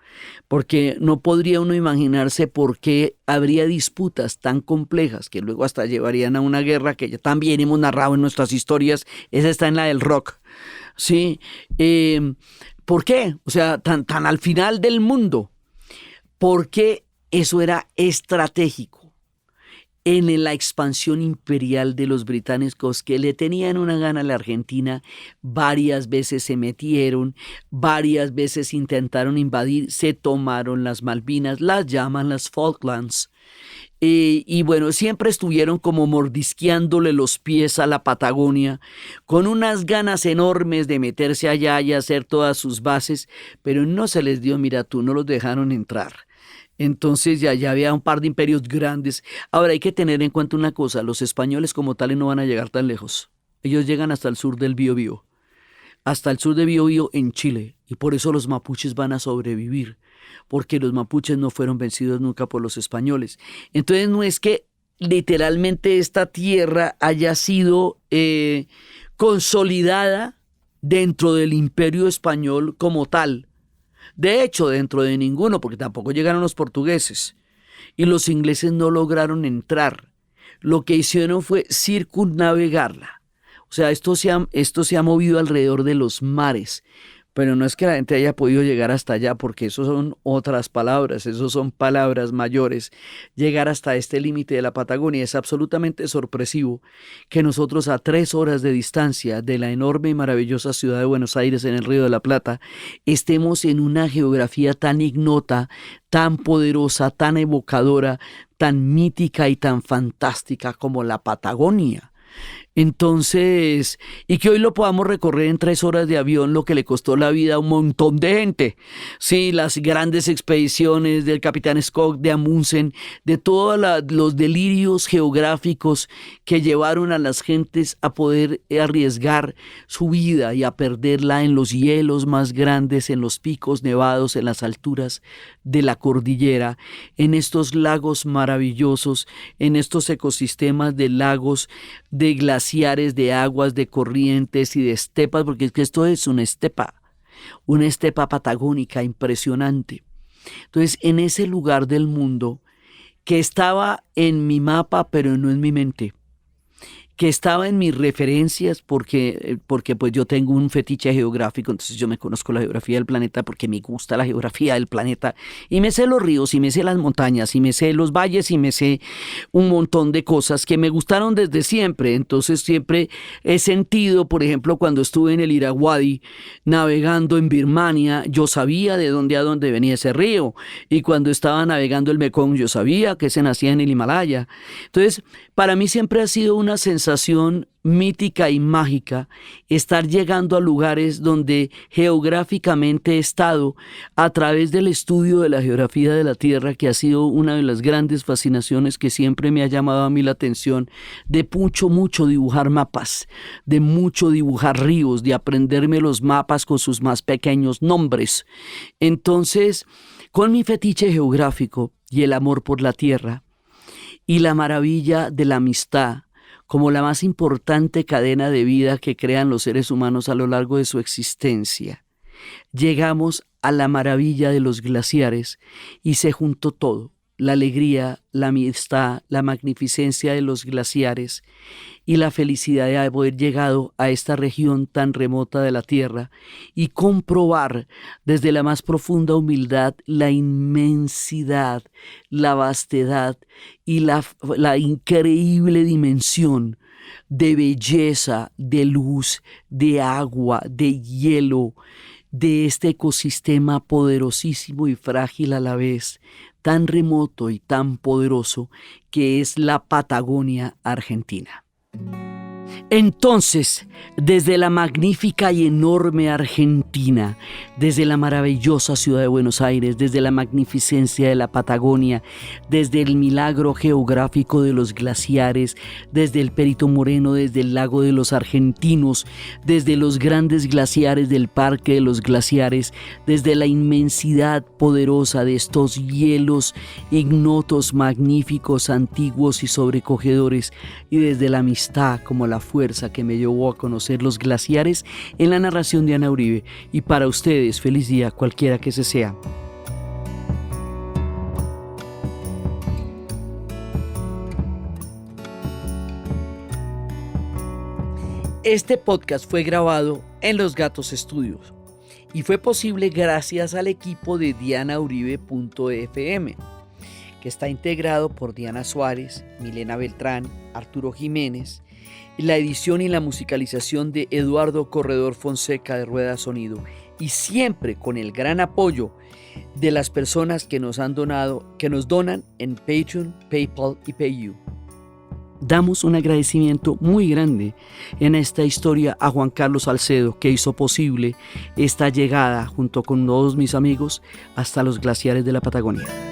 porque no podría uno imaginarse por qué habría disputas tan complejas que luego hasta llevarían a una guerra que ya también hemos narrado en nuestras historias. Esa está en la del rock, ¿sí? ¿Por qué? O sea, tan al final del mundo, porque eso era estratégico en la expansión imperial de los británicos, que le tenían una gana a la Argentina. Varias veces se metieron, varias veces intentaron invadir, se tomaron las Malvinas, las llaman las Falklands. Y bueno, siempre estuvieron como mordisqueándole los pies a la Patagonia, con unas ganas enormes de meterse allá y hacer todas sus bases, pero no se les dio, mira tú, no los dejaron entrar. Entonces ya había un par de imperios grandes. Ahora hay que tener en cuenta una cosa, los españoles como tales no van a llegar tan lejos. Ellos llegan hasta el sur del Biobío, hasta el sur del Biobío en Chile, y por eso los mapuches van a sobrevivir, porque los mapuches no fueron vencidos nunca por los españoles. Entonces no es que literalmente esta tierra haya sido consolidada dentro del imperio español como tal. De hecho, dentro de ninguno, porque tampoco llegaron los portugueses y los ingleses no lograron entrar. Lo que hicieron fue circunnavegarla. O sea, esto se ha movido alrededor de los mares, pero no es que la gente haya podido llegar hasta allá, porque eso son otras palabras, eso son palabras mayores. Llegar hasta este límite de la Patagonia es absolutamente sorpresivo que nosotros a 3 horas de distancia de la enorme y maravillosa ciudad de Buenos Aires en el Río de la Plata estemos en una geografía tan ignota, tan poderosa, tan evocadora, tan mítica y tan fantástica como la Patagonia. Entonces, y que hoy lo podamos recorrer en 3 horas de avión, lo que le costó la vida a un montón de gente. Sí, las grandes expediciones del capitán Scott, de Amundsen, de todos los delirios geográficos que llevaron a las gentes a poder arriesgar su vida y a perderla en los hielos más grandes, en los picos nevados, en las alturas de la cordillera, en estos lagos maravillosos, en estos ecosistemas de lagos, de glaciares, de aguas, de corrientes y de estepas, porque es que esto es una estepa patagónica impresionante. Entonces, en ese lugar del mundo que estaba en mi mapa, pero no en mi mente, que estaba en mis referencias, porque pues yo tengo un fetiche geográfico, entonces yo me conozco la geografía del planeta porque me gusta la geografía del planeta, y me sé los ríos, y me sé las montañas, y me sé los valles, y me sé un montón de cosas que me gustaron desde siempre. Entonces siempre he sentido, por ejemplo, cuando estuve en el Irrawaddy navegando en Birmania, yo sabía de dónde a dónde venía ese río, y cuando estaba navegando el Mekong yo sabía que se nacía en el Himalaya. Entonces, para mí siempre ha sido una sensación mítica y mágica estar llegando a lugares donde geográficamente he estado a través del estudio de la geografía de la Tierra, que ha sido una de las grandes fascinaciones que siempre me ha llamado a mí la atención, de mucho dibujar mapas, de mucho dibujar ríos, de aprenderme los mapas con sus más pequeños nombres. Entonces, con mi fetiche geográfico y el amor por la tierra y la maravilla de la amistad como la más importante cadena de vida que crean los seres humanos a lo largo de su existencia, llegamos a la maravilla de los glaciares y se juntó todo: la alegría, la amistad, la magnificencia de los glaciares y la felicidad de haber llegado a esta región tan remota de la Tierra y comprobar desde la más profunda humildad la inmensidad, la vastedad y la increíble dimensión de belleza, de luz, de agua, de hielo, de este ecosistema poderosísimo y frágil a la vez, tan remoto y tan poderoso, que es la Patagonia Argentina. Entonces, desde la magnífica y enorme Argentina, desde la maravillosa ciudad de Buenos Aires, desde la magnificencia de la Patagonia, desde el milagro geográfico de los glaciares, desde el Perito Moreno, desde el lago de los argentinos, desde los grandes glaciares del Parque de los Glaciares, desde la inmensidad poderosa de estos hielos ignotos, magníficos, antiguos y sobrecogedores, y desde la amistad como la fuerza que me llevó a conocer los glaciares, en la narración de Ana Uribe. Y para ustedes, feliz día cualquiera que se sea. Este podcast fue grabado en Los Gatos Studios y fue posible gracias al equipo de dianauribe.fm, que está integrado por Diana Suárez, Milena Beltrán, Arturo Jiménez, y la edición y la musicalización de Eduardo Corredor Fonseca de Rueda Sonido, y siempre con el gran apoyo de las personas que nos han donado, que nos donan en Patreon, PayPal y PayU. Damos un agradecimiento muy grande en esta historia a Juan Carlos Salcedo, que hizo posible esta llegada junto con todos mis amigos hasta los glaciares de la Patagonia.